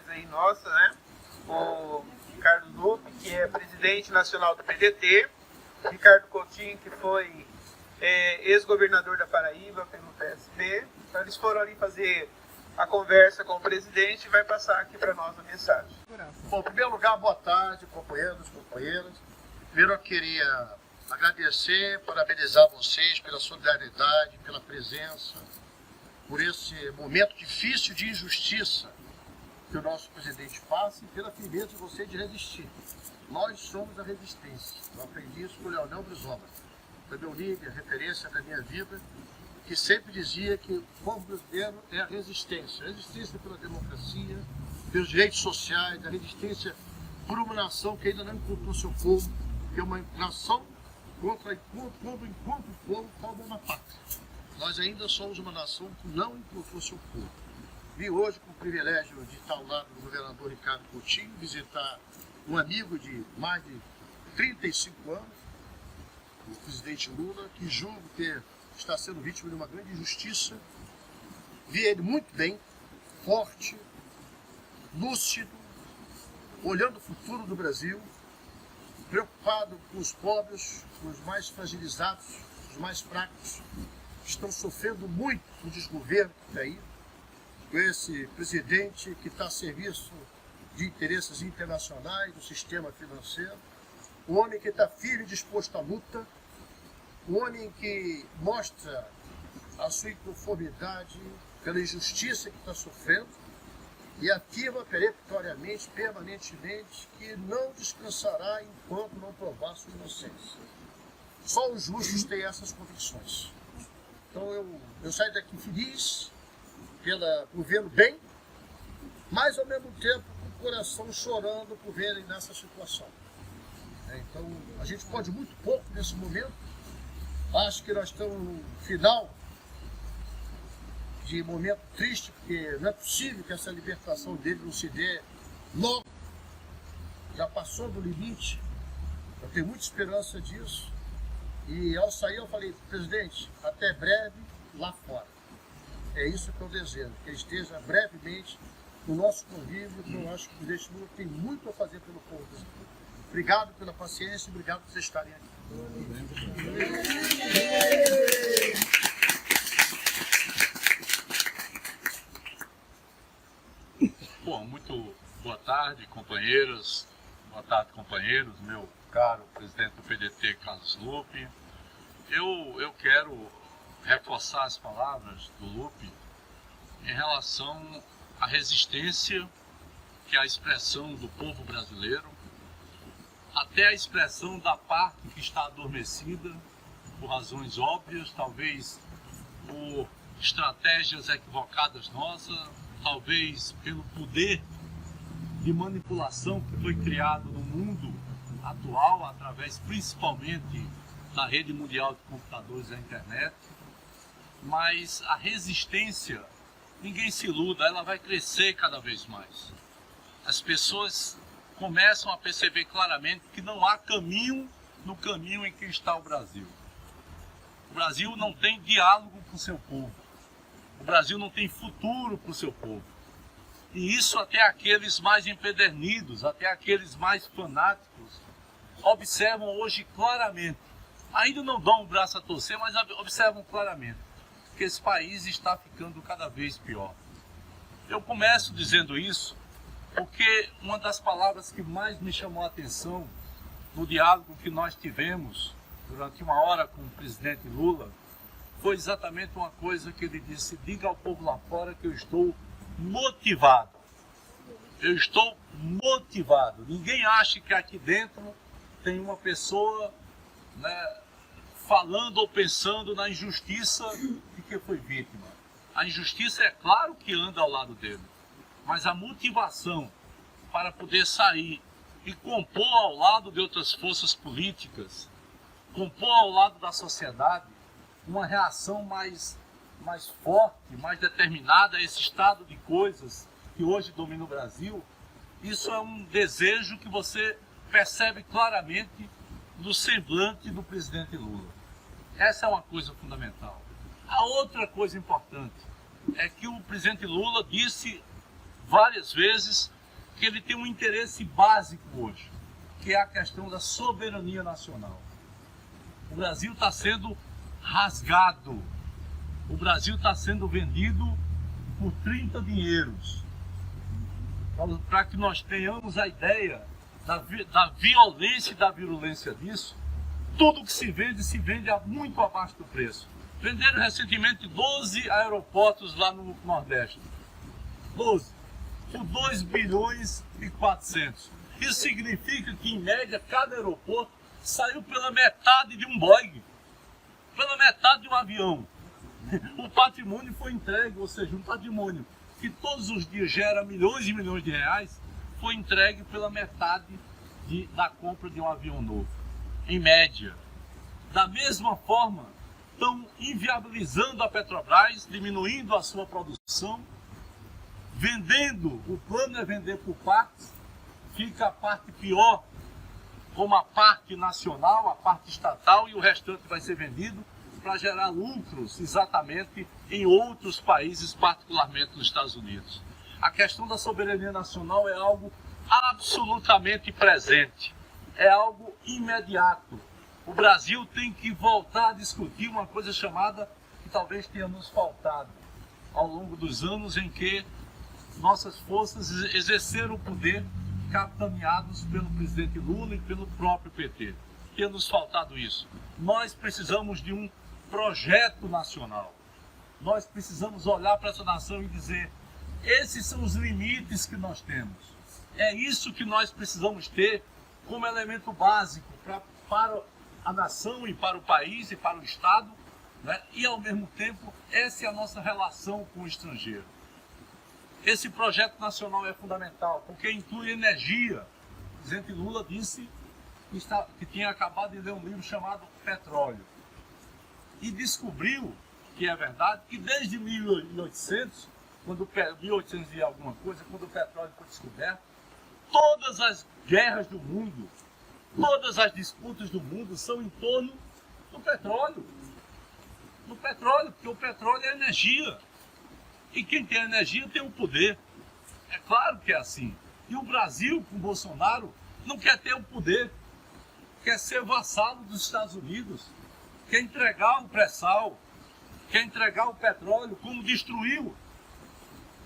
aí nossa, né? O Ricardo Lupe, que é presidente nacional do PDT, Ricardo Coutinho, que foi ex-governador da Paraíba pelo PSB. Então eles foram ali fazer a conversa com o presidente e vai passar aqui para nós a mensagem. Bom, em primeiro lugar, boa tarde, companheiros, companheiras. Primeiro eu queria agradecer, parabenizar vocês pela solidariedade, pela presença, por esse momento difícil de injustiça que o nosso presidente passa e pela firmeza de você de resistir. Nós somos a resistência. Eu aprendi isso com o Leonel Brizola, foi meu líder, referência da minha vida, que sempre dizia que o povo brasileiro é a resistência. A resistência pela democracia, pelos direitos sociais, a resistência por uma nação que ainda não encontrou seu povo, que é uma nação contra enquanto o povo forma uma pátria. Nós ainda somos uma nação que não encontrou seu povo. Vim hoje com o privilégio de estar ao lado do governador Ricardo Coutinho, visitar um amigo de mais de 35 anos, o presidente Lula, que julgo que está sendo vítima de uma grande injustiça. Vi ele muito bem, forte, lúcido, olhando o futuro do Brasil, preocupado com os pobres, com os mais fragilizados, os mais fracos, que estão sofrendo muito com o desgoverno que está aí, com esse presidente que está a serviço de interesses internacionais, do sistema financeiro, um homem que está firme e disposto à luta, um homem que mostra a sua inconformidade pela injustiça que está sofrendo e afirma peremptoriamente, permanentemente, que não descansará enquanto não provar sua inocência. Só os justos têm essas convicções. Então eu saio daqui feliz por vê-lo bem, mas ao mesmo tempo com o coração chorando por verem nessa situação. Então a gente pode muito pouco nesse momento. Acho que nós estamos no final de momento triste, porque não é possível que essa libertação dele não se dê logo. Já passou do limite, eu tenho muita esperança disso. E ao sair eu falei, presidente, até breve lá fora. É isso que eu desejo, que ele esteja brevemente no nosso convívio, que eu acho que o presidente Lula tem muito a fazer pelo povo brasileiro. Obrigado pela paciência e obrigado por vocês estarem aqui. Bom, muito boa tarde, companheiras, boa tarde, companheiros, meu caro presidente do PDT, Carlos Lupe. Eu quero reforçar as palavras do Lupe em relação à resistência que é a expressão do povo brasileiro, até a expressão da parte que está adormecida, por razões óbvias, talvez por estratégias equivocadas nossas, talvez pelo poder de manipulação que foi criado no mundo atual, através principalmente da rede mundial de computadores e da internet. Mas a resistência, ninguém se iluda, ela vai crescer cada vez mais. As pessoas começam a perceber claramente que não há caminho no caminho em que está o Brasil. O Brasil não tem diálogo com o seu povo. O Brasil não tem futuro para o seu povo. E isso até aqueles mais empedernidos, até aqueles mais fanáticos, observam hoje claramente. Ainda não dão o braço a torcer, mas observam claramente que esse país está ficando cada vez pior. Eu começo dizendo isso porque uma das palavras que mais me chamou a atenção no diálogo que nós tivemos durante uma hora com o presidente Lula foi exatamente uma coisa que ele disse: diga ao povo lá fora que eu estou motivado. Eu estou motivado. Ninguém acha que aqui dentro tem uma pessoa, né, falando ou pensando na injustiça de que foi vítima. A injustiça é claro que anda ao lado dele, mas a motivação para poder sair e compor ao lado de outras forças políticas, compor ao lado da sociedade uma reação mais forte, mais determinada a esse estado de coisas que hoje domina o Brasil, isso é um desejo que você percebe claramente no semblante do presidente Lula. Essa é uma coisa fundamental. A outra coisa importante é que o presidente Lula disse várias vezes que ele tem um interesse básico hoje, que é a questão da soberania nacional. O Brasil está sendo rasgado, o Brasil está sendo vendido por 30 dinheiros. Para que nós tenhamos a ideia da violência e da virulência disso, tudo que se vende muito abaixo do preço. Venderam recentemente 12 aeroportos lá no Nordeste. 12. Por 2 bilhões e 400. Isso significa que, em média, cada aeroporto saiu pela metade de um Boeing, pela metade de um avião. O patrimônio foi entregue, ou seja, um patrimônio que todos os dias gera milhões e milhões de reais, foi entregue pela metade da compra de um avião novo, em média. Da mesma forma, estão inviabilizando a Petrobras, diminuindo a sua produção, vendendo, o plano é vender por partes, fica a parte pior como a parte nacional, a parte estatal, e o restante vai ser vendido para gerar lucros exatamente em outros países, particularmente nos Estados Unidos. A questão da soberania nacional é algo absolutamente presente, é algo imediato. O Brasil tem que voltar a discutir uma coisa chamada, que talvez tenha nos faltado ao longo dos anos em que nossas forças exerceram o poder capitaneados pelo presidente Lula e pelo próprio PT. Tinha nos faltado isso. Nós precisamos de um projeto nacional. Nós precisamos olhar para essa nação e dizer: esses são os limites que nós temos. É isso que nós precisamos ter como elemento básico para a nação e para o país e para o Estado, né? E, ao mesmo tempo, essa é a nossa relação com o estrangeiro. Esse projeto nacional é fundamental, porque inclui energia. O presidente Lula disse que tinha acabado de ler um livro chamado Petróleo. E descobriu, que é verdade, que desde 1800, 1800 e alguma coisa, quando o petróleo foi descoberto, todas as guerras do mundo, todas as disputas do mundo são em torno do petróleo. Do petróleo, porque o petróleo é energia. E quem tem energia tem o poder. É claro que é assim. E o Brasil, com Bolsonaro, não quer ter o poder. Quer ser vassalo dos Estados Unidos. Quer entregar o pré-sal. Quer entregar o petróleo, como destruiu.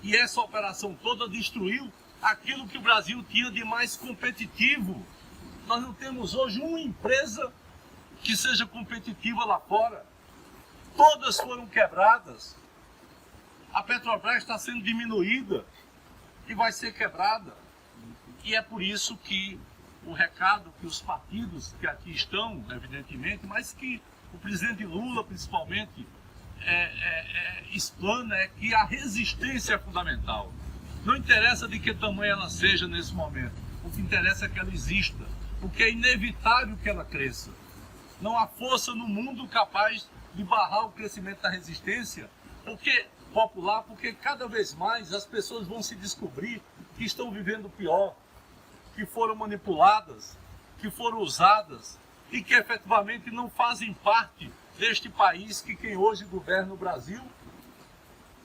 E essa operação toda destruiu aquilo que o Brasil tinha de mais competitivo. Nós não temos hoje uma empresa que seja competitiva lá fora. Todas foram quebradas. A Petrobras está sendo diminuída e vai ser quebrada. E é por isso que o recado que os partidos que aqui estão, evidentemente, mas que o presidente Lula, principalmente, explana, é que a resistência é fundamental. Não interessa de que tamanho ela seja nesse momento. O que interessa é que ela exista, porque é inevitável que ela cresça. Não há força no mundo capaz de barrar o crescimento da resistência, porque cada vez mais as pessoas vão se descobrir que estão vivendo pior, que foram manipuladas, que foram usadas e que efetivamente não fazem parte deste país que quem hoje governa o Brasil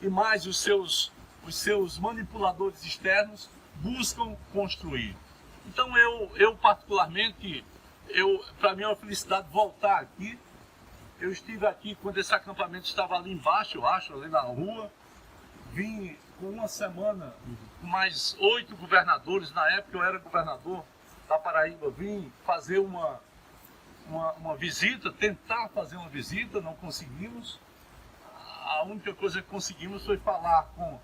e mais os seus manipuladores externos buscam construir. Então eu particularmente, para mim é uma felicidade voltar aqui. Eu estive aqui quando esse acampamento estava ali embaixo, eu acho, ali na rua. Vim com uma semana com mais 8 governadores. Na época eu era governador da Paraíba. Vim fazer uma visita, tentar fazer uma visita, não conseguimos. A única coisa que conseguimos foi falar com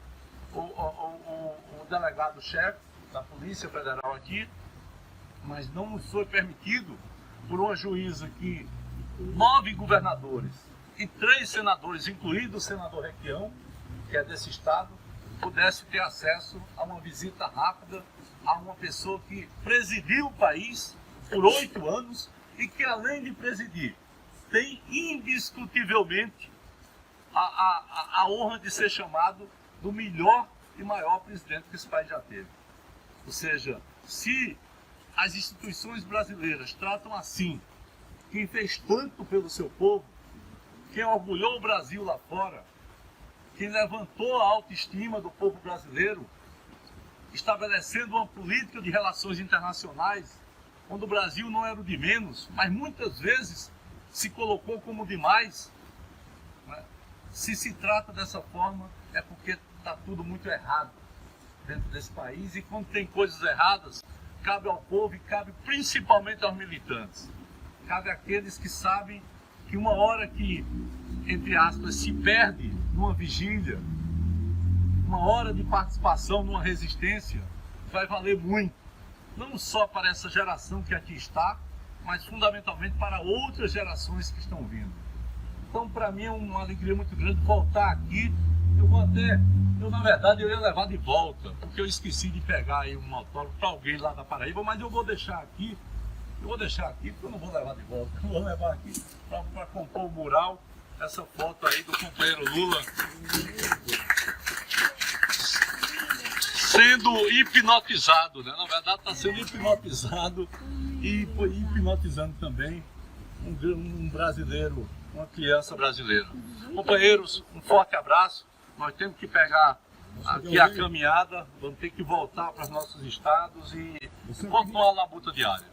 o delegado-chefe da Polícia Federal aqui, mas não nos foi permitido por uma juíza que 9 governadores e 3 senadores, incluindo o senador Requião, que é desse estado, pudesse ter acesso a uma visita rápida a uma pessoa que presidiu o país por 8 anos e que, além de presidir, tem indiscutivelmente a honra de ser chamado do melhor e maior presidente que esse país já teve. Ou seja, se as instituições brasileiras tratam assim quem fez tanto pelo seu povo, quem orgulhou o Brasil lá fora, quem levantou a autoestima do povo brasileiro, estabelecendo uma política de relações internacionais, onde o Brasil não era o de menos, mas muitas vezes se colocou como demais. Se trata dessa forma, é porque está tudo muito errado dentro desse país, e quando tem coisas erradas, cabe ao povo e cabe principalmente aos militantes. Cabe àqueles que sabem que uma hora que, entre aspas, se perde numa vigília, uma hora de participação numa resistência, vai valer muito. Não só para essa geração que aqui está, mas fundamentalmente para outras gerações que estão vindo. Então, para mim é uma alegria muito grande voltar aqui. Na verdade, eu ia levar de volta, porque eu esqueci de pegar aí um autógrafo para alguém lá da Paraíba, mas eu vou deixar aqui. Porque eu não vou levar de volta. Eu vou levar aqui para compor o mural, essa foto aí do companheiro Lula sendo hipnotizado, né? Na verdade, está sendo hipnotizado e foi hipnotizando também um brasileiro, uma criança brasileira. Companheiros, um forte abraço. Nós temos que pegar aqui a caminhada, vamos ter que voltar para os nossos estados e continuar a labuta diária.